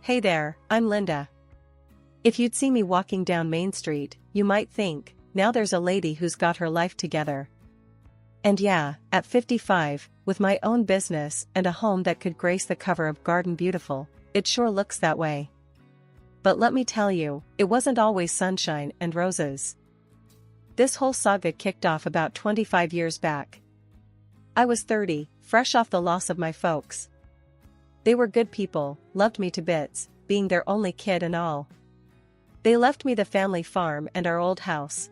Hey there, I'm Linda. If you'd see me walking down Main Street, you might think, now there's a lady who's got her life together. And yeah, at 55, with my own business and a home that could grace the cover of Garden Beautiful, it sure looks that way. But let me tell you, it wasn't always sunshine and roses. This whole saga kicked off about 25 years back. I was 30, fresh off the loss of my folks. They were good people, loved me to bits, being their only kid and all. They left me the family farm and our old house.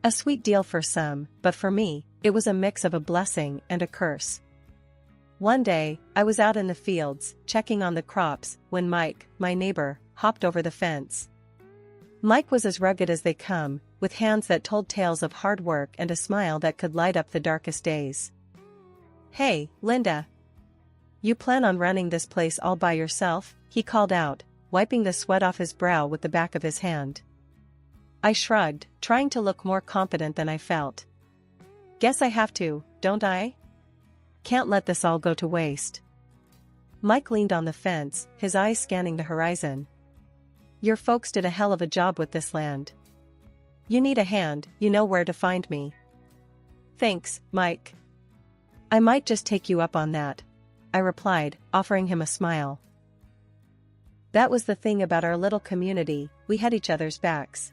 A sweet deal for some, but for me, it was a mix of a blessing and a curse. One day, I was out in the fields, checking on the crops, when Mike, my neighbor, hopped over the fence. Mike was as rugged as they come, with hands that told tales of hard work and a smile that could light up the darkest days. "Hey, Linda. You plan on running this place all by yourself?" he called out, wiping the sweat off his brow with the back of his hand. I shrugged, trying to look more confident than I felt. "Guess I have to, don't I? Can't let this all go to waste." Mike leaned on the fence, his eyes scanning the horizon. "Your folks did a hell of a job with this land. You need a hand, you know where to find me." "Thanks, Mike. I might just take you up on that," I replied, offering him a smile. That was the thing about our little community, we had each other's backs.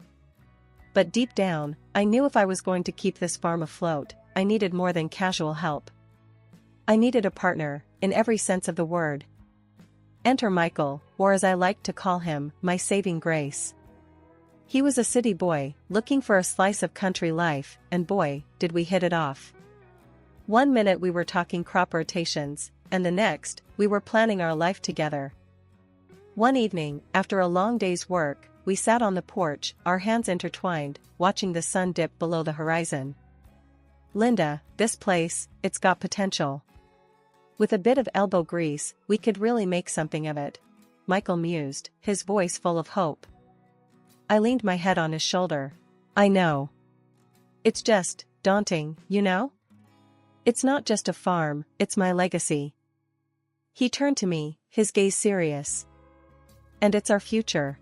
But deep down, I knew if I was going to keep this farm afloat, I needed more than casual help. I needed a partner, in every sense of the word. Enter Michael, or as I liked to call him, my saving grace. He was a city boy, looking for a slice of country life, and boy, did we hit it off. One minute we were talking crop rotations, and the next, we were planning our life together. One evening, after a long day's work, we sat on the porch, our hands intertwined, watching the sun dip below the horizon. "Linda, this place, it's got potential. With a bit of elbow grease, we could really make something of it," Michael mused, his voice full of hope. I leaned my head on his shoulder. "I know. It's just daunting, you know? It's not just a farm, it's my legacy." He turned to me, his gaze serious. "And it's our future.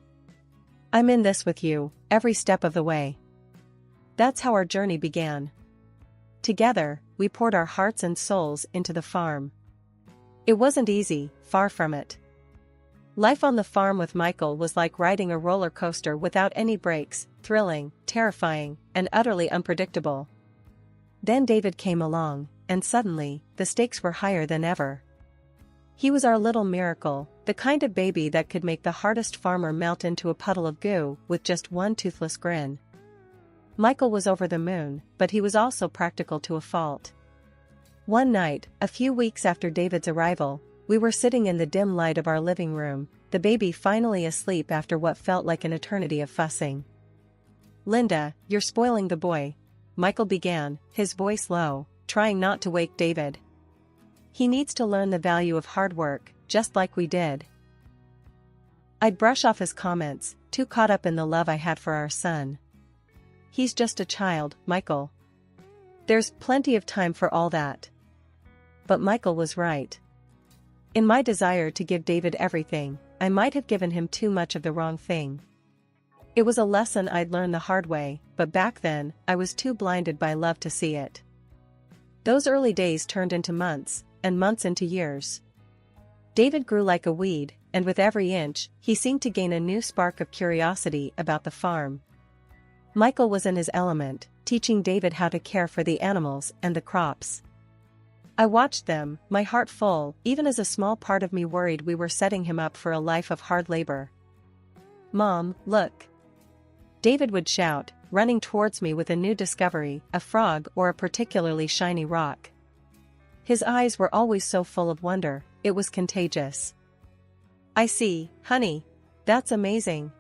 I'm in this with you, every step of the way." That's how our journey began. Together, we poured our hearts and souls into the farm. It wasn't easy, far from it. Life on the farm with Michael was like riding a roller coaster without any brakes, thrilling, terrifying, and utterly unpredictable. Then David came along, and suddenly, the stakes were higher than ever. He was our little miracle, the kind of baby that could make the hardest farmer melt into a puddle of goo with just one toothless grin. Michael was over the moon, but he was also practical to a fault. One night, a few weeks after David's arrival, we were sitting in the dim light of our living room, the baby finally asleep after what felt like an eternity of fussing. "Linda, you're spoiling the boy," Michael began, his voice low, trying not to wake David. "He needs to learn the value of hard work, just like we did." I'd brush off his comments, too caught up in the love I had for our son. "He's just a child, Michael. There's plenty of time for all that." But Michael was right. In my desire to give David everything, I might have given him too much of the wrong thing. It was a lesson I'd learned the hard way, but back then, I was too blinded by love to see it. Those early days turned into months, and months into years. David grew like a weed, and with every inch, he seemed to gain a new spark of curiosity about the farm. Michael was in his element, teaching David how to care for the animals and the crops. I watched them, my heart full, even as a small part of me worried we were setting him up for a life of hard labor. "Mom, look!" David would shout, running towards me with a new discovery, a frog or a particularly shiny rock. His eyes were always so full of wonder, it was contagious. "I see, honey. That's amazing."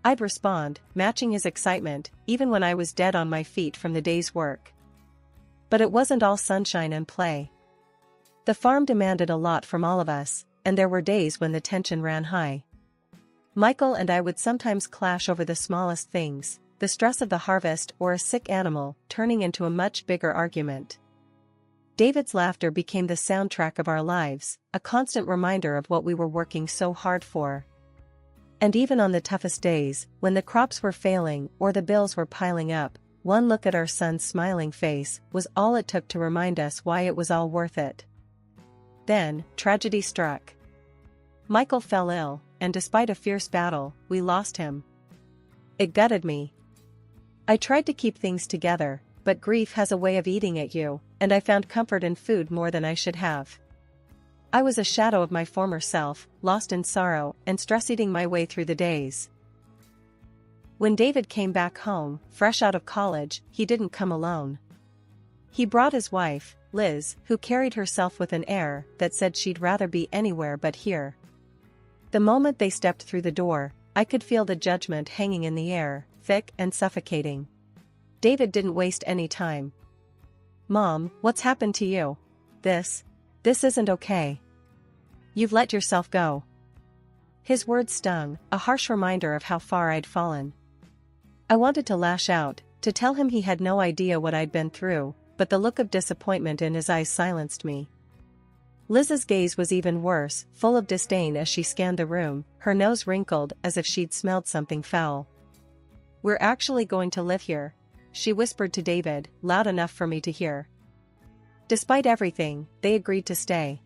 I'd respond, matching his excitement, even when I was dead on my feet from the day's work. But it wasn't all sunshine and play. The farm demanded a lot from all of us, and there were days when the tension ran high. Michael and I would sometimes clash over the smallest things, the stress of the harvest or a sick animal turning into a much bigger argument. David's laughter became the soundtrack of our lives, a constant reminder of what we were working so hard for. And even on the toughest days, when the crops were failing or the bills were piling up, one look at our son's smiling face was all it took to remind us why it was all worth it. Then, tragedy struck. Michael fell ill, and despite a fierce battle, we lost him. It gutted me. I tried to keep things together, but grief has a way of eating at you, and I found comfort in food more than I should have. I was a shadow of my former self, lost in sorrow and stress-eating my way through the days. When David came back home, fresh out of college, he didn't come alone. He brought his wife, Liz, who carried herself with an air that said she'd rather be anywhere but here. The moment they stepped through the door, I could feel the judgment hanging in the air, thick and suffocating. David didn't waste any time. "Mom, what's happened to you? This isn't okay. You've let yourself go." His words stung, a harsh reminder of how far I'd fallen. I wanted to lash out, to tell him he had no idea what I'd been through, but the look of disappointment in his eyes silenced me. Liz's gaze was even worse, full of disdain as she scanned the room, her nose wrinkled as if she'd smelled something foul. "We're actually going to live here," she whispered to David, loud enough for me to hear. Despite everything, they agreed to stay.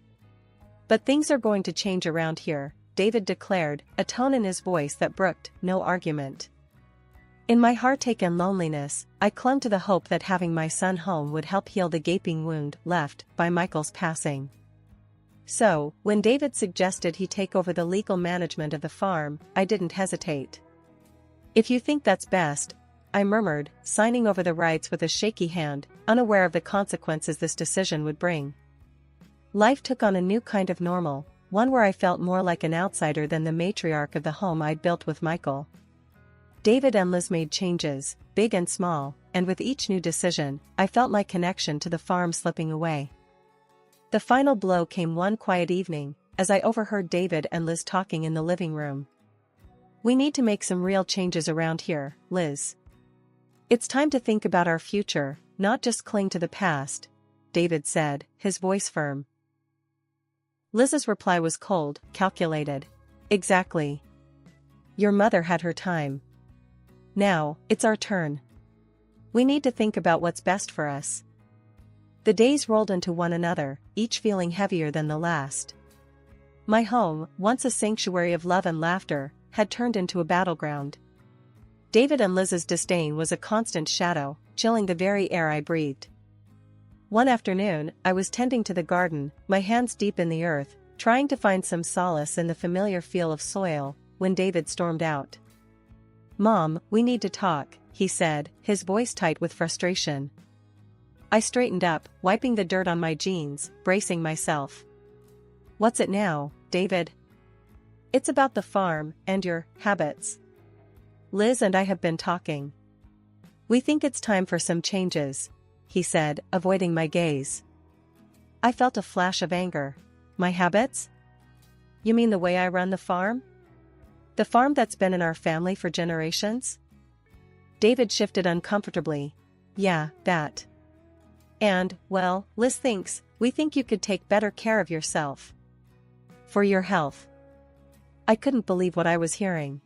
"But things are going to change around here," David declared, a tone in his voice that brooked no argument. In my heartache and loneliness, I clung to the hope that having my son home would help heal the gaping wound left by Michael's passing. So, when David suggested he take over the legal management of the farm, I didn't hesitate. "If you think that's best," I murmured, signing over the rights with a shaky hand, unaware of the consequences this decision would bring. Life took on a new kind of normal, one where I felt more like an outsider than the matriarch of the home I'd built with Michael. David and Liz made changes, big and small, and with each new decision, I felt my connection to the farm slipping away. The final blow came one quiet evening, as I overheard David and Liz talking in the living room. "We need to make some real changes around here, Liz. It's time to think about our future, not just cling to the past," David said, his voice firm. Liz's reply was cold, calculated. "Exactly. Your mother had her time. Now, it's our turn. We need to think about what's best for us." The days rolled into one another, each feeling heavier than the last. My home, once a sanctuary of love and laughter, had turned into a battleground. David and Liz's disdain was a constant shadow, chilling the very air I breathed. One afternoon, I was tending to the garden, my hands deep in the earth, trying to find some solace in the familiar feel of soil, when David stormed out. "Mom, we need to talk," he said, his voice tight with frustration. I straightened up, wiping the dirt on my jeans, bracing myself. "What's it now, David?" "It's about the farm, and your habits. Liz and I have been talking. We think it's time for some changes," he said, avoiding my gaze. I felt a flash of anger. "My habits? You mean the way I run the farm? The farm that's been in our family for generations?" David shifted uncomfortably. "Yeah, that. And, well, Liz thinks, we think you could take better care of yourself. For your health." I couldn't believe what I was hearing.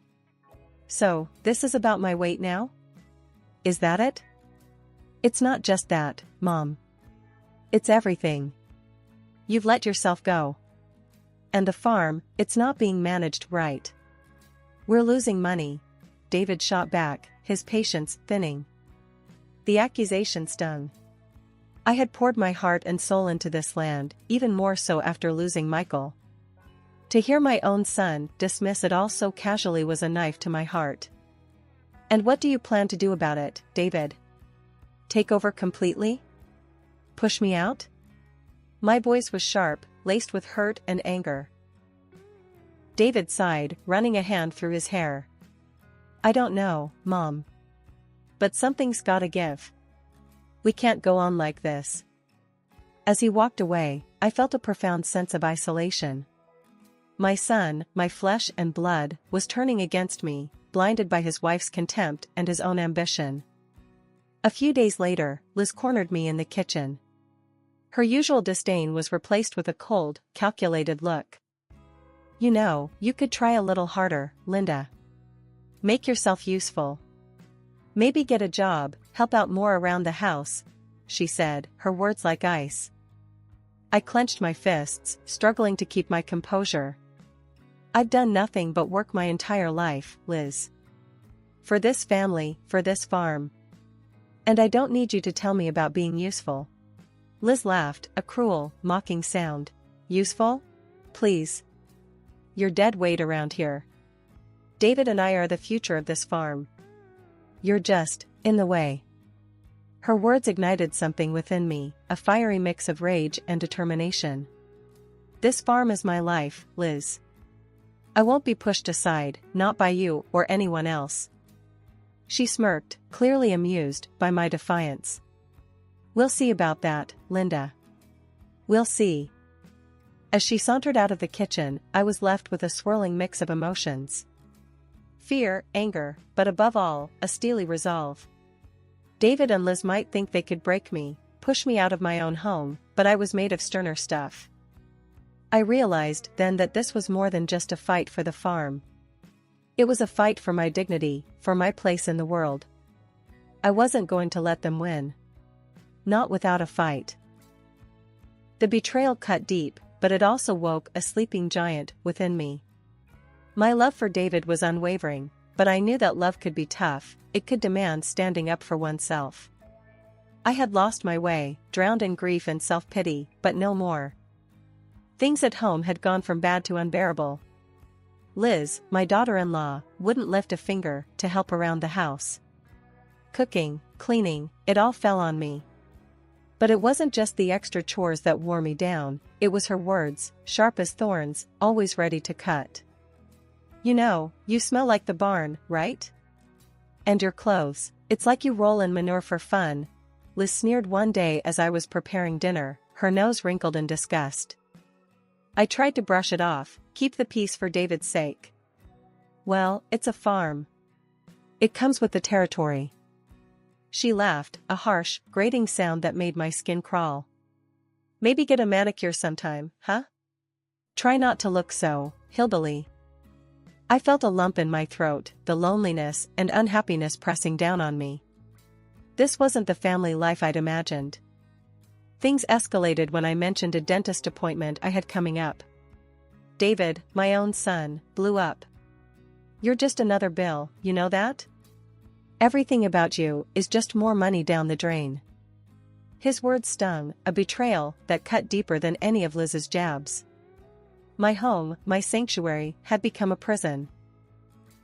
"So, this is about my weight now? Is that it?" "It's not just that, Mom. It's everything. You've let yourself go. And the farm, it's not being managed right. We're losing money," David shot back, his patience thinning. The accusation stung. I had poured my heart and soul into this land, even more so after losing Michael. To hear my own son dismiss it all so casually was a knife to my heart. "And what do you plan to do about it, David? Take over completely? Push me out?" My voice was sharp, laced with hurt and anger. David sighed, running a hand through his hair. "I don't know, Mom. But something's gotta give. We can't go on like this." As he walked away, I felt a profound sense of isolation. My son, my flesh and blood, was turning against me, blinded by his wife's contempt and his own ambition. A few days later, Liz cornered me in the kitchen. Her usual disdain was replaced with a cold, calculated look. You know, you could try a little harder, Linda. Make yourself useful. Maybe get a job, help out more around the house, she said, her words like ice. I clenched my fists, struggling to keep my composure. I've done nothing but work my entire life, Liz. For this family, for this farm. And I don't need you to tell me about being useful. Liz laughed, a cruel, mocking sound. Useful? Please. You're dead weight around here. David and I are the future of this farm. You're just in the way. Her words ignited something within me, a fiery mix of rage and determination. This farm is my life, Liz. I won't be pushed aside, not by you or anyone else. She smirked, clearly amused by my defiance. We'll see about that, Linda. We'll see. As she sauntered out of the kitchen, I was left with a swirling mix of emotions. Fear, anger, but above all, a steely resolve. David and Liz might think they could break me, push me out of my own home, but I was made of sterner stuff. I realized then that this was more than just a fight for the farm. It was a fight for my dignity, for my place in the world. I wasn't going to let them win. Not without a fight. The betrayal cut deep, but it also woke a sleeping giant within me. My love for David was unwavering, but I knew that love could be tough, it could demand standing up for oneself. I had lost my way, drowned in grief and self-pity, but no more. Things at home had gone from bad to unbearable. Liz, my daughter-in-law, wouldn't lift a finger to help around the house. Cooking, cleaning, it all fell on me. But it wasn't just the extra chores that wore me down, it was her words, sharp as thorns, always ready to cut. You know, you smell like the barn, right? And your clothes, it's like you roll in manure for fun, Liz sneered one day as I was preparing dinner, her nose wrinkled in disgust. I tried to brush it off, keep the peace for David's sake. Well, it's a farm. It comes with the territory. She laughed, a harsh, grating sound that made my skin crawl. Maybe get a manicure sometime, huh? Try not to look so hillbilly. I felt a lump in my throat, the loneliness and unhappiness pressing down on me. This wasn't the family life I'd imagined. Things escalated when I mentioned a dentist appointment I had coming up. David, my own son, blew up. You're just another bill, you know that? Everything about you is just more money down the drain. His words stung, a betrayal that cut deeper than any of Liz's jabs. My home, my sanctuary, had become a prison.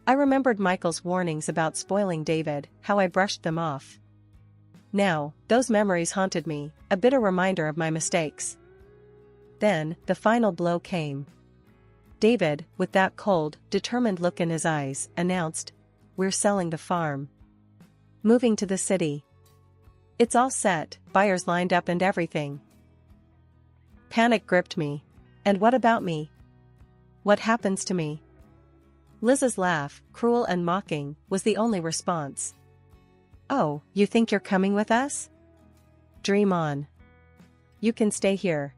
I remembered Michael's warnings about spoiling David, how I brushed them off. Now, those memories haunted me, a bitter reminder of my mistakes. Then, the final blow came. David, with that cold, determined look in his eyes, announced, "We're selling the farm. Moving to the city. It's all set, buyers lined up and everything." Panic gripped me. And what about me? What happens to me? Liz's laugh, cruel and mocking, was the only response. Oh, you think you're coming with us? Dream on. You can stay here.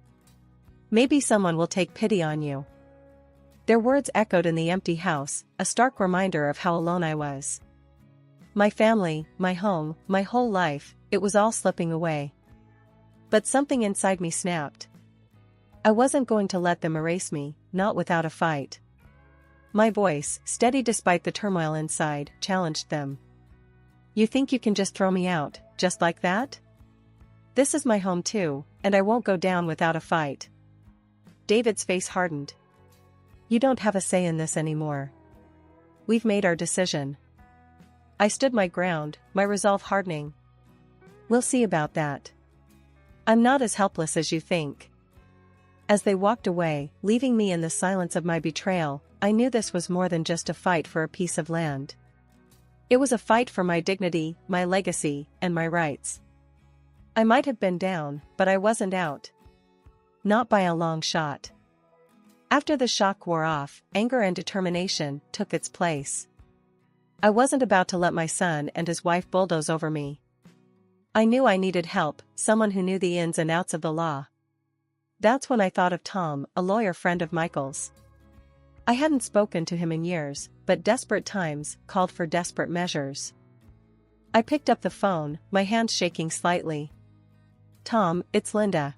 Maybe someone will take pity on you. Their words echoed in the empty house, a stark reminder of how alone I was. My family, my home, my whole life, it was all slipping away. But something inside me snapped. I wasn't going to let them erase me, not without a fight. My voice, steady despite the turmoil inside, challenged them. You think you can just throw me out, just like that? This is my home too, and I won't go down without a fight. David's face hardened. You don't have a say in this anymore. We've made our decision. I stood my ground, my resolve hardening. We'll see about that. I'm not as helpless as you think. As they walked away, leaving me in the silence of my betrayal, I knew this was more than just a fight for a piece of land. It was a fight for my dignity, my legacy, and my rights. I might have been down, but I wasn't out. Not by a long shot. After the shock wore off, anger and determination took its place. I wasn't about to let my son and his wife bulldoze over me. I knew I needed help, someone who knew the ins and outs of the law. That's when I thought of Tom, a lawyer friend of Michael's. I hadn't spoken to him in years, but desperate times called for desperate measures. I picked up the phone, my hand shaking slightly. "Tom, it's Linda.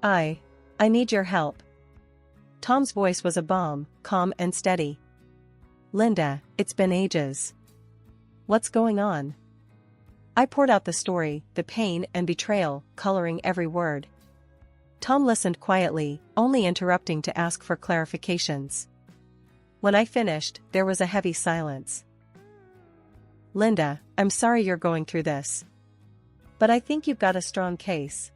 I need your help." Tom's voice was a balm, calm and steady. "Linda, it's been ages. What's going on?" I poured out the story, the pain and betrayal, coloring every word. Tom listened quietly, only interrupting to ask for clarifications. When I finished, there was a heavy silence. "Linda, I'm sorry you're going through this. But I think you've got a strong case.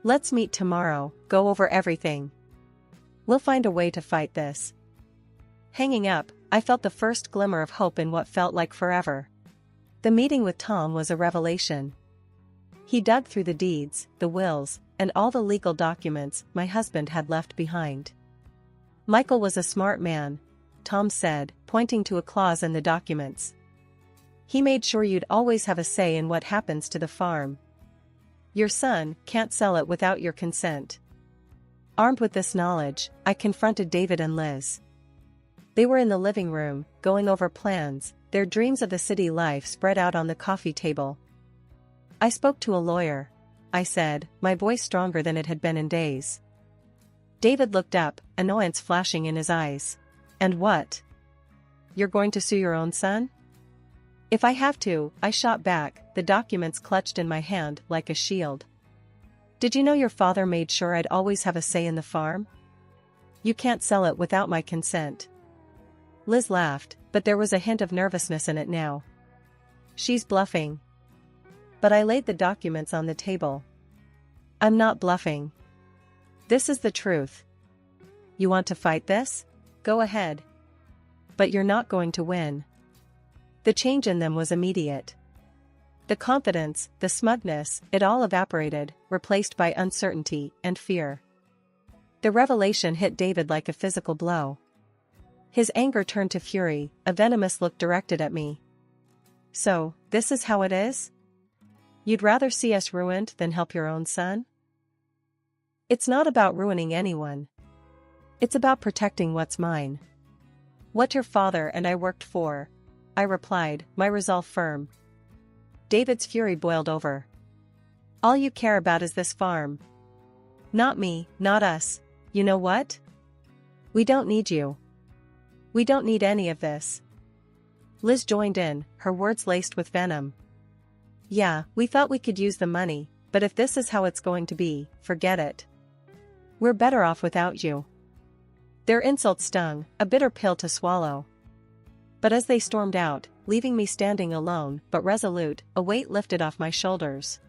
Let's meet tomorrow, go over everything. We'll find a way to fight this." Hanging up, I felt the first glimmer of hope in what felt like forever. The meeting with Tom was a revelation. He dug through the deeds, the wills, and all the legal documents my husband had left behind. "Michael was a smart man," Tom said, pointing to a clause in the documents. "He made sure you'd always have a say in what happens to the farm. Your son can't sell it without your consent." Armed with this knowledge, I confronted David and Liz. They were in the living room, going over plans, their dreams of the city life spread out on the coffee table. "I spoke to a lawyer," I said, my voice stronger than it had been in days. David looked up, annoyance flashing in his eyes. "And what? You're going to sue your own son?" "If I have to," I shot back, the documents clutched in my hand like a shield. "Did you know your father made sure I'd always have a say in the farm? You can't sell it without my consent." Liz laughed, but there was a hint of nervousness in it now. "She's bluffing." But I laid the documents on the table. "I'm not bluffing. This is the truth. You want to fight this? Go ahead. But you're not going to win." The change in them was immediate. The confidence, the smugness, it all evaporated, replaced by uncertainty and fear. The revelation hit David like a physical blow. His anger turned to fury, a venomous look directed at me. "So, this is how it is? You'd rather see us ruined than help your own son?" "It's not about ruining anyone. It's about protecting what's mine. What your father and I worked for," I replied, my resolve firm. David's fury boiled over. "All you care about is this farm. Not me, not us. You know what? We don't need you. We don't need any of this." Liz joined in, her words laced with venom. "Yeah, we thought we could use the money, but if this is how it's going to be, forget it. We're better off without you." Their insults stung, a bitter pill to swallow. But as they stormed out, leaving me standing alone but resolute, a weight lifted off my shoulders.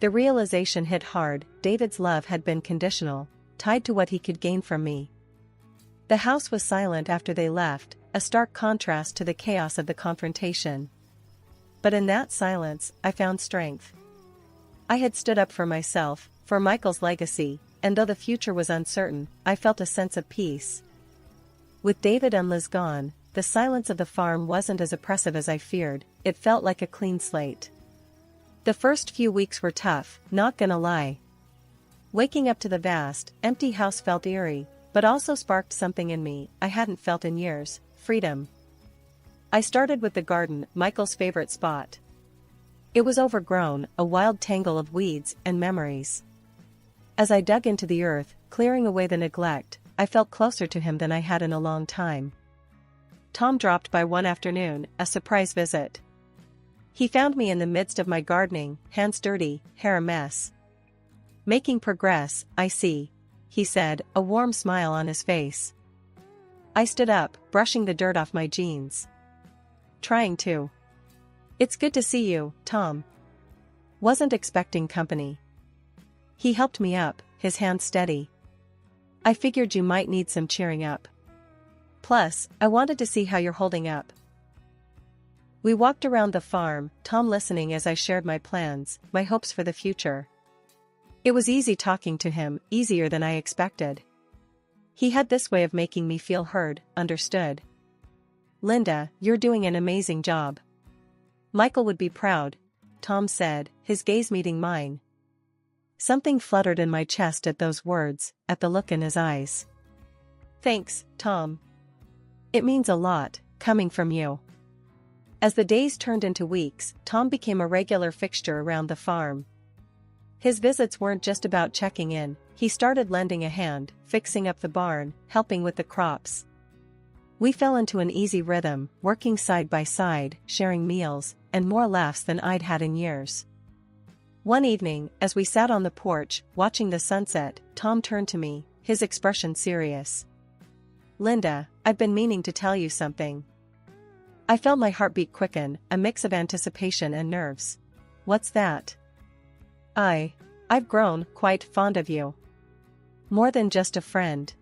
The realization hit hard, David's love had been conditional, tied to what he could gain from me. The house was silent after they left, a stark contrast to the chaos of the confrontation. But in that silence, I found strength. I had stood up for myself, for Michael's legacy, and though the future was uncertain, I felt a sense of peace. With David and Liz gone, the silence of the farm wasn't as oppressive as I feared, it felt like a clean slate. The first few weeks were tough, not gonna lie. Waking up to the vast, empty house felt eerie, but also sparked something in me I hadn't felt in years: freedom. I started with the garden, Michael's favorite spot. It was overgrown, a wild tangle of weeds and memories. As I dug into the earth, clearing away the neglect, I felt closer to him than I had in a long time. Tom dropped by one afternoon, a surprise visit. He found me in the midst of my gardening, hands dirty, hair a mess. "Making progress, I see," he said, a warm smile on his face. I stood up, brushing the dirt off my jeans. "Trying to. It's good to see you, Tom. Wasn't expecting company." He helped me up, his hand steady. "I figured you might need some cheering up. Plus, I wanted to see how you're holding up." We walked around the farm, Tom listening as I shared my plans, my hopes for the future. It was easy talking to him, easier than I expected. He had this way of making me feel heard, understood. "Linda, you're doing an amazing job. Michael would be proud. Tom said, his gaze meeting mine. Something fluttered in my chest at those words, at the look in his eyes. Thanks, Tom. It means a lot, coming from you. As the days turned into weeks, Tom became a regular fixture around the farm. His visits weren't just about checking in, he started lending a hand, fixing up the barn, helping with the crops. We fell into an easy rhythm, working side by side, sharing meals, and more laughs than I'd had in years. One evening, as we sat on the porch, watching the sunset, Tom turned to me, his expression serious. Linda, I've been meaning to tell you something. I felt my heartbeat quicken, a mix of anticipation and nerves. What's that? I've grown quite fond of you. More than just a friend.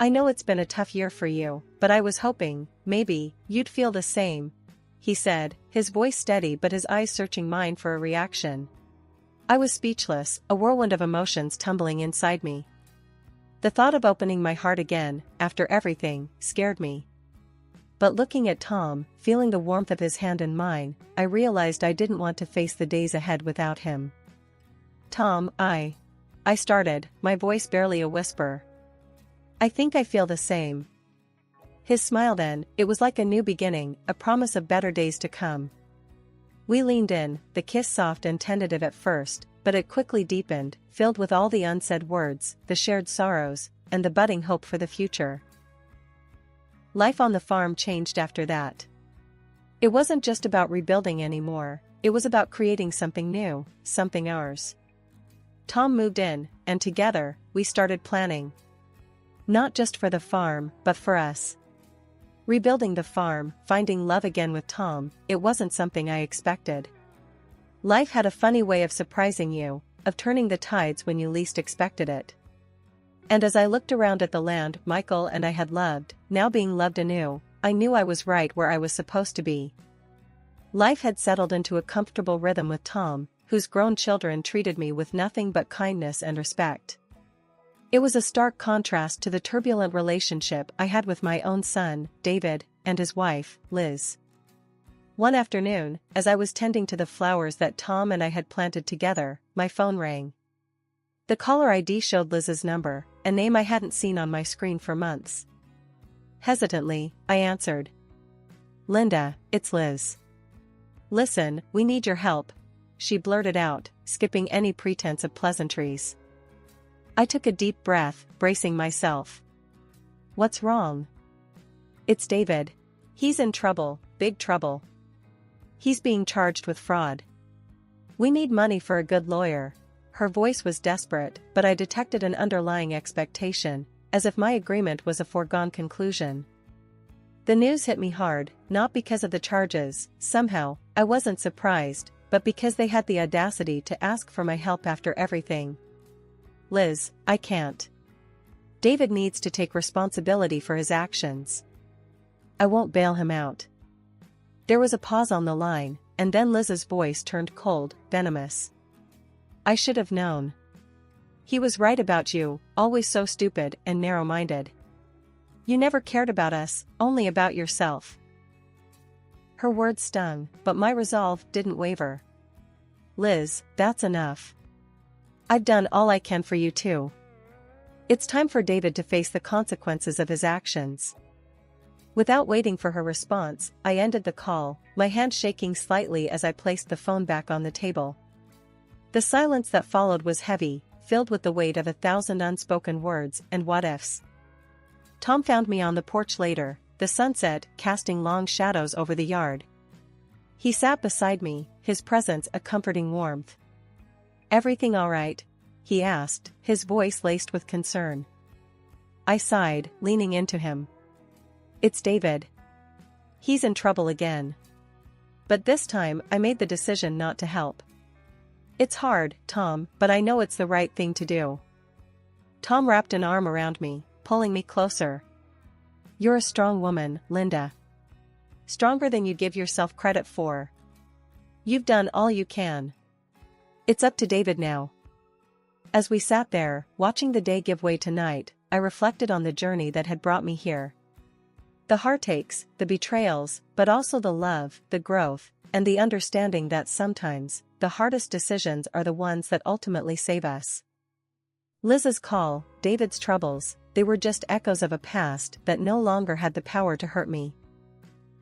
I know it's been a tough year for you, but I was hoping, maybe, you'd feel the same, he said, his voice steady but his eyes searching mine for a reaction. I was speechless, a whirlwind of emotions tumbling inside me. The thought of opening my heart again, after everything, scared me. But looking at Tom, feeling the warmth of his hand in mine, I realized I didn't want to face the days ahead without him. Tom, I started, my voice barely a whisper. I think I feel the same. His smile then, it was like a new beginning, a promise of better days to come. We leaned in, the kiss soft and tentative at first, but it quickly deepened, filled with all the unsaid words, the shared sorrows, and the budding hope for the future. Life on the farm changed after that. It wasn't just about rebuilding anymore, it was about creating something new, something ours. Tom moved in, and together, we started planning. Not just for the farm, but for us. Rebuilding the farm, finding love again with Tom, it wasn't something I expected. Life had a funny way of surprising you, of turning the tides when you least expected it. And as I looked around at the land Michael and I had loved, now being loved anew, I knew I was right where I was supposed to be. Life had settled into a comfortable rhythm with Tom, whose grown children treated me with nothing but kindness and respect. It was a stark contrast to the turbulent relationship I had with my own son, David, and his wife, Liz. One afternoon, as I was tending to the flowers that Tom and I had planted together, my phone rang. The caller ID showed Liz's number, a name I hadn't seen on my screen for months. Hesitantly, I answered. Linda, it's Liz. Listen, we need your help, she blurted out, skipping any pretense of pleasantries. I took a deep breath, bracing myself. What's wrong? It's David. He's in trouble, big trouble. He's being charged with fraud. We need money for a good lawyer. Her voice was desperate, but I detected an underlying expectation, as if my agreement was a foregone conclusion. The news hit me hard, not because of the charges, somehow, I wasn't surprised, but because they had the audacity to ask for my help after everything. Liz, I can't. David needs to take responsibility for his actions. I won't bail him out. There was a pause on the line, and then Liz's voice turned cold, venomous. I should have known. He was right about you, always so stupid and narrow-minded. You never cared about us, only about yourself. Her words stung, but my resolve didn't waver. Liz, that's enough. I've done all I can for you too. It's time for David to face the consequences of his actions. Without waiting for her response, I ended the call, my hand shaking slightly as I placed the phone back on the table. The silence that followed was heavy, filled with the weight of 1,000 unspoken words and what-ifs. Tom found me on the porch later, the sunset casting long shadows over the yard. He sat beside me, his presence a comforting warmth. Everything all right? He asked, his voice laced with concern. I sighed, leaning into him. It's David. He's in trouble again. But this time I made the decision not to help. It's hard, Tom, but I know it's the right thing to do. Tom wrapped an arm around me, pulling me closer. You're a strong woman, Linda. Stronger than you give yourself credit for. You've done all you can. It's up to David now. As we sat there, watching the day give way to night, I reflected on the journey that had brought me here. The heartaches, the betrayals, but also the love, the growth, and the understanding that sometimes, the hardest decisions are the ones that ultimately save us. Liz's call, David's troubles, they were just echoes of a past that no longer had the power to hurt me.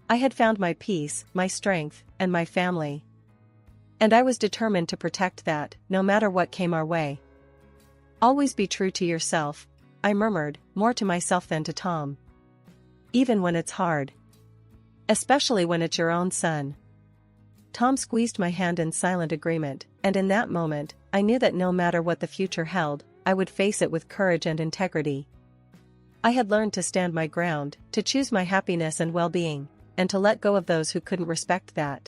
I had found my peace, my strength, and my family. And I was determined to protect that, no matter what came our way. Always be true to yourself, I murmured, more to myself than to Tom. Even when it's hard. Especially when it's your own son. Tom squeezed my hand in silent agreement, and in that moment, I knew that no matter what the future held, I would face it with courage and integrity. I had learned to stand my ground, to choose my happiness and well-being, and to let go of those who couldn't respect that.